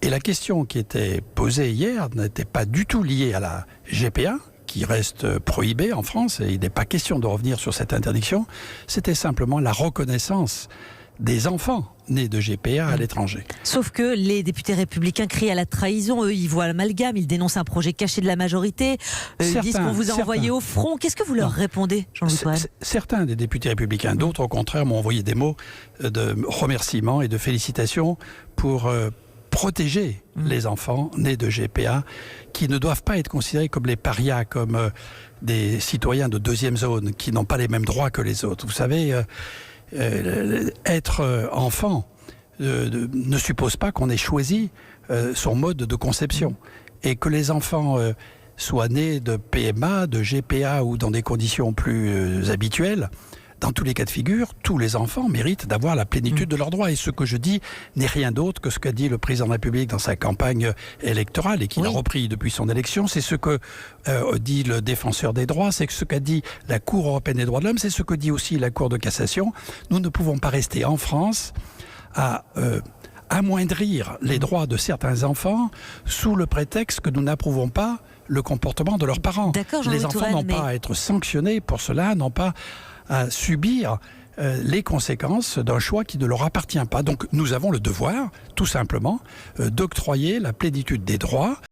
Et la question qui était posée hier n'était pas du tout liée à la GPA, qui reste prohibée en France, et il n'est pas question de revenir sur cette interdiction. C'était simplement la reconnaissance des enfants nés de GPA à l'étranger. Sauf que les députés républicains crient à la trahison. Eux, ils voient l'amalgame, ils dénoncent un projet caché de la majorité. Ils disent qu'on vous a envoyé au front. Qu'est-ce que vous leur répondez, Jean-Louis Touraine ? Certains des députés républicains, d'autres au contraire, m'ont envoyé des mots de remerciements et de félicitations pour protéger les enfants nés de GPA, qui ne doivent pas être considérés comme les parias, comme des citoyens de deuxième zone, qui n'ont pas les mêmes droits que les autres. Vous savez, être enfant ne suppose pas qu'on ait choisi son mode de conception. Et que les enfants soient nés de PMA, de GPA ou dans des conditions plus habituelles, dans tous les cas de figure, tous les enfants méritent d'avoir la plénitude de leurs droits. Et ce que je dis n'est rien d'autre que ce qu'a dit le président de la République dans sa campagne électorale et qu'il a repris depuis son élection. C'est ce que dit le défenseur des droits, c'est ce qu'a dit la Cour européenne des droits de l'homme, c'est ce que dit aussi la Cour de cassation. Nous ne pouvons pas rester en France à amoindrir les droits de certains enfants sous le prétexte que nous n'approuvons pas le comportement de leurs parents. Les enfants n'ont pas à être sanctionnés pour cela, n'ont pas à subir les conséquences d'un choix qui ne leur appartient pas. Donc nous avons le devoir, tout simplement, d'octroyer la plénitude des droits